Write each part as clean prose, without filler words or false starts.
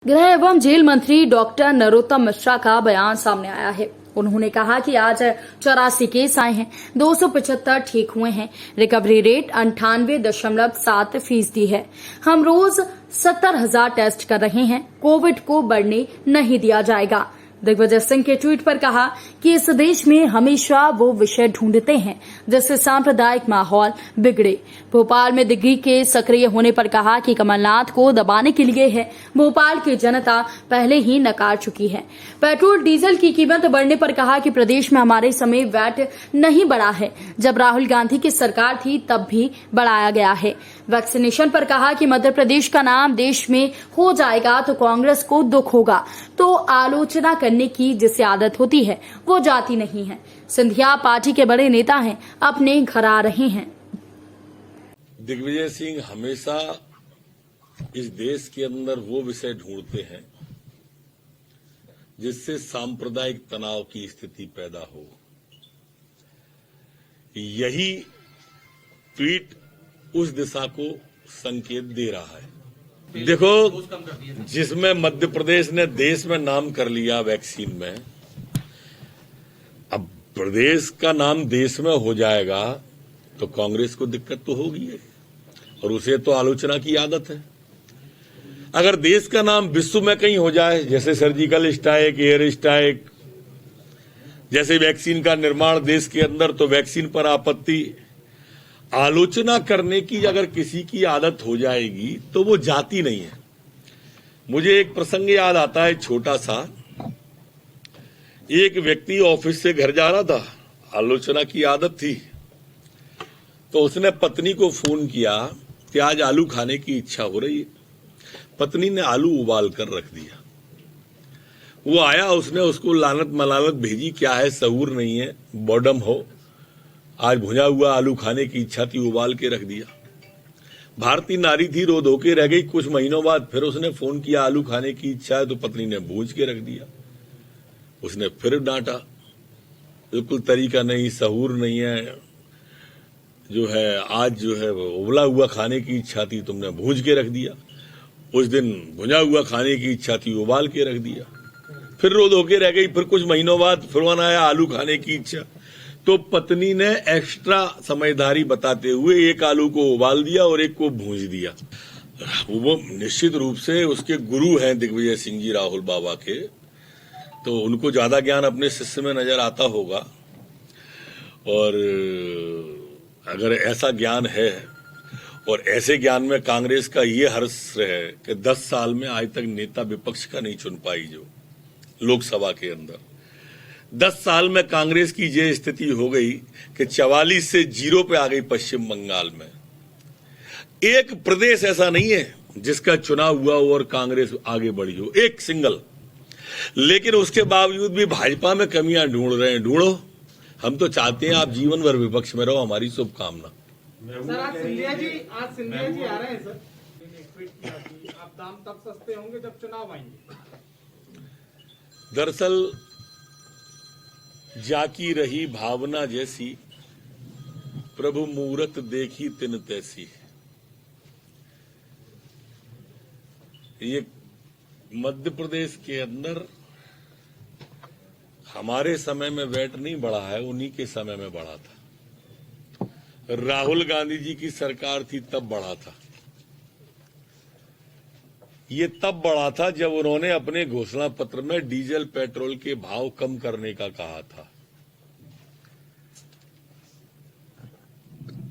गृह एवं जेल मंत्री डॉक्टर नरोत्तम मिश्रा का बयान सामने आया है। उन्होंने कहा कि आज 84 केस आए हैं, 275 ठीक हुए हैं। रिकवरी रेट 98.7% है। हम रोज 70,000 टेस्ट कर रहे हैं। कोविड को बढ़ने नहीं दिया जाएगा। दिग्विजय सिंह के ट्वीट पर कहा कि इस देश में हमेशा वो विषय ढूंढते हैं जिससे सांप्रदायिक माहौल बिगड़े। भोपाल में दिग्गी के सक्रिय होने पर कहा कि कमलनाथ को दबाने के लिए है। भोपाल की जनता पहले ही नकार चुकी है। पेट्रोल डीजल की कीमत बढ़ने पर कहा कि प्रदेश में हमारे समय वैट नहीं बढ़ा है। जब राहुल गांधी की सरकार थी तब भी बढ़ाया गया है। वैक्सीनेशन पर कहा कि मध्य प्रदेश का नाम देश में हो जाएगा तो कांग्रेस को दुख होगा। तो आलोचना करने की जिसे आदत होती है वो जाती नहीं है। सिंधिया पार्टी के बड़े नेता हैं, अपने घर आ रहे हैं। दिग्विजय सिंह हमेशा इस देश के अंदर वो विषय ढूंढते हैं जिससे सांप्रदायिक तनाव की स्थिति पैदा हो। यही ट्वीट उस दिशा को संकेत दे रहा है। देखो, जिसमें मध्य प्रदेश ने देश में नाम कर लिया वैक्सीन में, अब प्रदेश का नाम देश में हो जाएगा तो कांग्रेस को दिक्कत तो होगी है और उसे तो आलोचना की आदत है। अगर देश का नाम विश्व में कहीं हो जाए, जैसे सर्जिकल स्ट्राइक, एयर स्ट्राइक, जैसे वैक्सीन का निर्माण देश के अंदर, तो वैक्सीन पर आपत्ति, आलोचना करने की अगर किसी की आदत हो जाएगी तो वो जाती नहीं है। मुझे एक प्रसंग याद आता है, छोटा सा। एक व्यक्ति ऑफिस से घर जा रहा था, आलोचना की आदत थी, तो उसने पत्नी को फोन किया कि आज आलू खाने की इच्छा हो रही है। पत्नी ने आलू उबाल कर रख दिया। वो आया, उसने उसको लानत मलानत भेजी, क्या है सहूर नहीं है, बॉर्डम हो, आज भुना हुआ आलू खाने की इच्छा थी, उबाल के रख दिया। भारतीय नारी थी, रो धो के रह गई। कुछ महीनों बाद फिर उसने फोन किया, आलू खाने की इच्छा है, तो पत्नी ने भूंज के रख दिया। उसने फिर डांटा, बिल्कुल तरीका नहीं, सहूर नहीं है, जो है आज जो है उबला हुआ खाने की इच्छा थी, तुमने भूंज के रख दिया। उस दिन भुना हुआ खाने की इच्छा थी, उबाल के रख दिया। फिर रो धो के रह गई। फिर कुछ महीनों बाद फिर वन आया, आलू खाने की इच्छा, तो पत्नी ने एक्स्ट्रा समझदारी बताते हुए एक आलू को उबाल दिया और एक को भूंज दिया। वो निश्चित रूप से उसके गुरु हैं दिग्विजय सिंह जी, राहुल बाबा के, तो उनको ज्यादा ज्ञान अपने शिष्य में नजर आता होगा। और अगर ऐसा ज्ञान है और ऐसे ज्ञान में कांग्रेस का ये हर्ष है कि 10 साल में आज तक नेता विपक्ष का नहीं चुन पाई, जो लोकसभा के अंदर 10 साल में कांग्रेस की ये स्थिति हो गई कि 44 से 0 पे आ गई पश्चिम बंगाल में। एक प्रदेश ऐसा नहीं है जिसका चुनाव हुआ हो और कांग्रेस आगे बढ़ी हो, एक सिंगल। लेकिन उसके बावजूद भी भाजपा में कमियां ढूंढ रहे हैं। ढूंढो, हम तो चाहते हैं आप जीवन भर विपक्ष में रहो, हमारी शुभकामना। सर, आज सिंधिया जी आ रहे हैं सर। आप दाम तब सस्ते होंगे जब चुनाव आएंगे। दरअसल जाकी रही भावना जैसी, प्रभु मूरत देखी तिन तैसी। ये मध्य प्रदेश के अंदर हमारे समय में वैट नहीं बढ़ा है, उन्हीं के समय में बढ़ा था। राहुल गांधी जी की सरकार थी तब बढ़ा था। ये तब बढ़ा था जब उन्होंने अपने घोषणा पत्र में डीजल पेट्रोल के भाव कम करने का कहा था।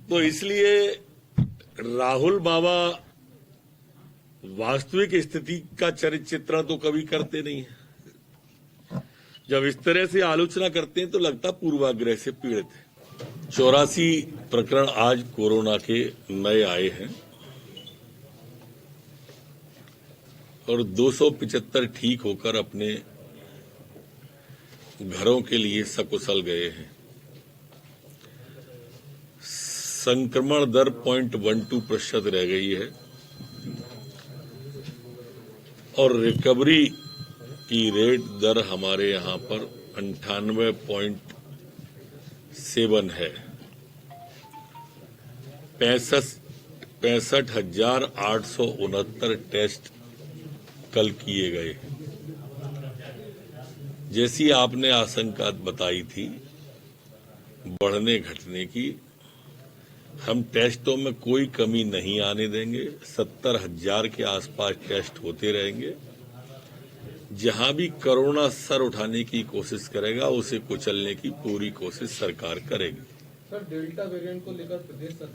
तो इसलिए राहुल बाबा वास्तविक स्थिति का चित्रण तो कभी करते नहीं है। जब इस तरह से आलोचना करते हैं तो लगता पूर्वाग्रह से पीड़ित है। 84 प्रकरण आज कोरोना के नए आए हैं और 275 ठीक होकर अपने घरों के लिए सकुशल गए हैं। संक्रमण दर 0.12% रह गई है और रिकवरी की रेट दर हमारे यहां पर 98.7 है। 65,869 टेस्ट कल किए गए। जैसी आपने आशंका बताई थी बढ़ने घटने की, हम टेस्टों में कोई कमी नहीं आने देंगे। 70,000 के आसपास टेस्ट होते रहेंगे। जहां भी कोरोना सर उठाने की कोशिश करेगा उसे कुचलने की पूरी कोशिश सरकार करेगी। सर, डेल्टा वेरिएंट को लेकर प्रदेश